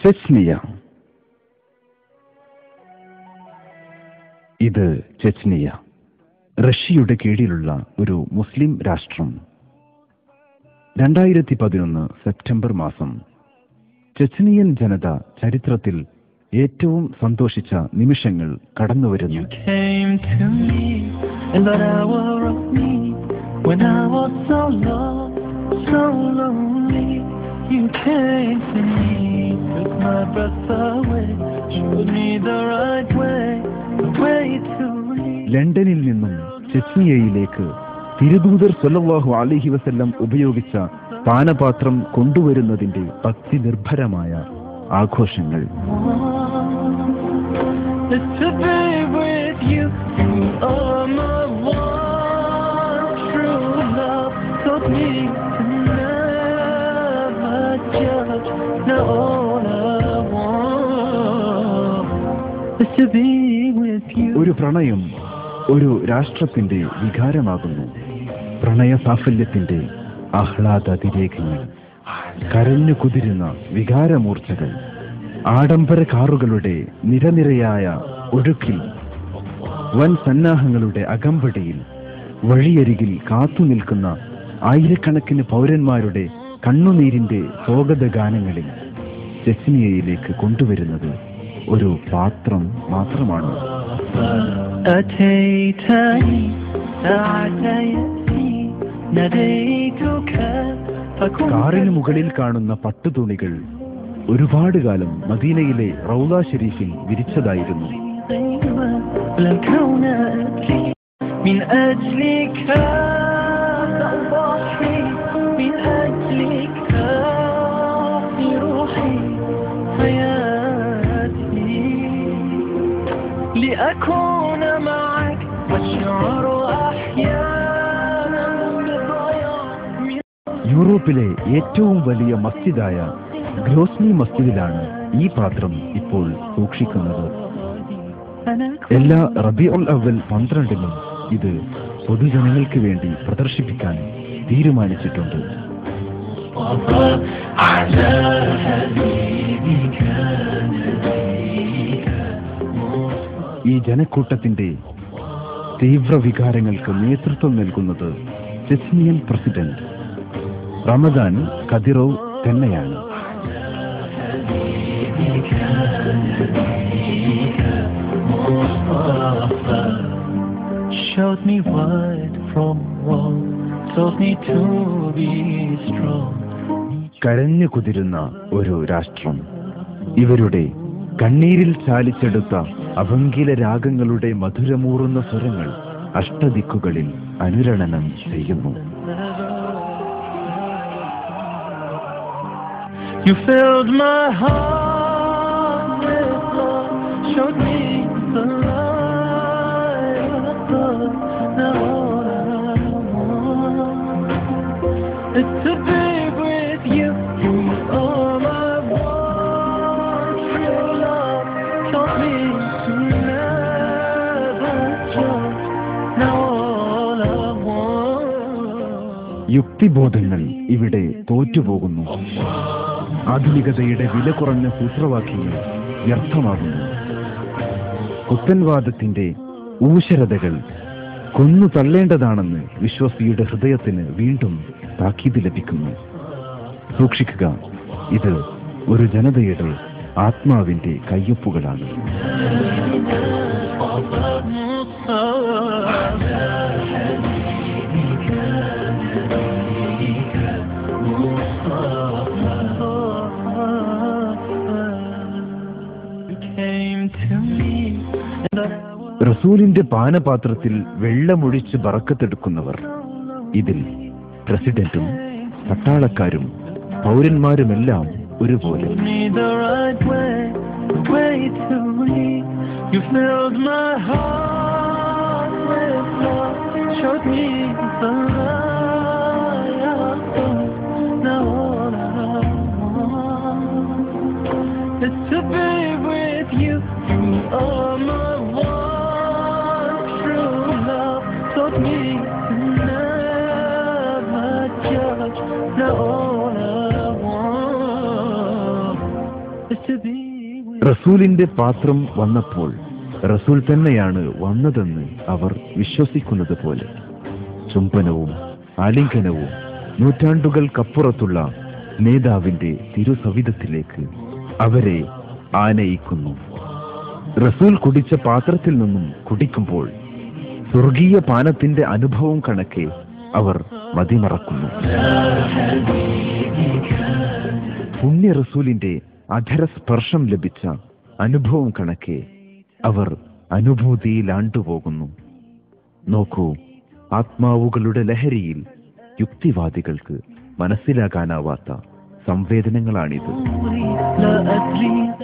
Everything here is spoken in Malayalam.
ചെച്നിയ. ഇത് ചെച്നിയ, റഷ്യയുടെ കീഴിലുള്ള ഒരു മുസ്ലിം രാഷ്ട്രം. 2011 സെപ്റ്റംബർ മാസം ചെച്നിയൻ ജനത ചരിത്രത്തിൽ ഏറ്റവും സന്തോഷിച്ച നിമിഷങ്ങൾ കടന്നുവരുന്നു. ലണ്ടനിൽ നിന്നും ചെച്നിയയിലേക്ക് തിരുദൂതർ സല്ലല്ലാഹു അലൈഹി വസല്ലം ഉപയോഗിച്ച പാനപാത്രം കൊണ്ടുവരുന്നതിന്റെ ഭക്തി നിർഭരമായ ആഘോഷങ്ങൾ. ഒരു പ്രണയം ഒരു രാഷ്ട്രത്തിന്റെ വികാരമാകുന്നു. പ്രണയ സാഫല്യത്തിന്റെ ആഹ്ലാദതിരേഖങ്ങൾ, കരഞ്ഞു കുതിരുന്ന വികാരമൂർച്ചകൾ, ആഡംബര കാറുകളുടെ നിരനിരയായ ഒഴുക്കിൽ, വൻ സന്നാഹങ്ങളുടെ അകമ്പടിയിൽ, വഴിയരികിൽ കാത്തുനിൽക്കുന്ന ആയിരക്കണക്കിന് പൗരന്മാരുടെ കണ്ണുനീരിന്റെ സ്വാഗത ഗാനങ്ങളിൽ ചെച്നിയയിലേക്ക് കൊണ്ടുവരുന്നത് ഒരു പാത്രം മാത്രമാണ്. കാറിന് മുകളിൽ കാണുന്ന പട്ടുതുണികൾ ഒരുപാട് കാലം മദീനയിലെ റൗള ഷരീഫിൽ വിരിച്ചതായിരുന്നു. യൂറോപ്പിലെ ഏറ്റവും വലിയ മസ്ജിദായ ഗ്രോസ്നി മസ്ജിദിലാണ് ഈ പാത്രം ഇപ്പോൾ സൂക്ഷിക്കുന്നത്. എല്ലാ റബീഉൽ അവ്വൽ 12-നും ഇത് പൊതുജനങ്ങൾക്ക് വേണ്ടി പ്രദർശിപ്പിക്കാൻ തീരുമാനിച്ചിട്ടുണ്ട്. ഈ ജനക്കൂട്ടത്തിന്റെ തീവ്ര വികാരങ്ങൾക്ക് നേതൃത്വം നൽകുന്നത് ചെച്നിയൻ പ്രസിഡന്റ് റമദാൻ കദിറോവ് തന്നെയാണ്. കരഞ്ഞു കുതിരുന്ന ഒരു രാഷ്ട്രം. ഇവരുടെ കണ്ണീരിൽ ചാലിച്ചെടുത്ത അഭംഗില രാഗങ്ങളുടെ മധുരമൂറുന്ന സ്വരങ്ങൾ അഷ്ടദിക്കുകളിൽ അനുരണനം ചെയ്യുന്നു. You filled my heart with love, showed me the light of love. Now all I want is to be with you. You are my one true love, taught me to never judge. Now all I want. യുക്തിബോധങ്ങൾ ഇവിടെ തോറ്റുപോകുന്നു. ആധുനികതയുടെ വില കുറഞ്ഞ സൂത്രവാക്യങ്ങൾ വ്യർത്ഥമാകുന്നു. പുത്തൻവാദത്തിന്റെ ഊശരതകൾ കൊന്നു തള്ളേണ്ടതാണെന്ന് വിശ്വാസിയുടെ ഹൃദയത്തിന് വീണ്ടും താക്കീത് ലഭിക്കുന്നു. സൂക്ഷിക്കുക, ഇത് ഒരു ജനതയുടെ ആത്മാവിന്റെ കയ്യൊപ്പുകളാണ്. റസൂലിന്റെ പാനപാത്രത്തിൽ വെള്ളമൊഴിച്ച് ബറക്കത്തെടുക്കുന്നവർ. ഇതിൽ പ്രസിഡന്റും പട്ടാളക്കാരും പൗരന്മാരുമെല്ലാം ഒരുപോലെ. to be with റസൂലിന്റെ പാത്രം വന്നപ്പോൾ റസൂൽ തന്നെയാണ് വന്നതെന്ന് അവർ വിശ്വസിക്കുന്നത് പോലെ ചുംബനവും ആലിംഗനവും നൂറ്റാണ്ടുകൾക്കപ്പുറത്തുള്ള നേതാവിന്റെ തിരുസവിധത്തിലേക്ക് അവരെ ആനയിക്കുന്നു. റസൂൽ കുടിച്ച പാത്രത്തിൽ നിന്നും കുടിക്കുമ്പോൾ സ്വർഗീയ പാനത്തിന്റെ അനുഭവം കണക്കെ അവർ മതിമറക്കുന്നു. പുണ്യ റസൂലിന്റെ അധരസ്പർശം ലഭിച്ച അനുഭവം കണക്കെ അവർ അനുഭൂതിയിലാണ്ടുപോകുന്നു. നോക്കൂ, ആത്മാവുകളുടെ ലഹരിയിൽ യുക്തിവാദികൾക്ക് മനസ്സിലാകാനാവാത്ത സംവേദനങ്ങളാണിത്. لا أدري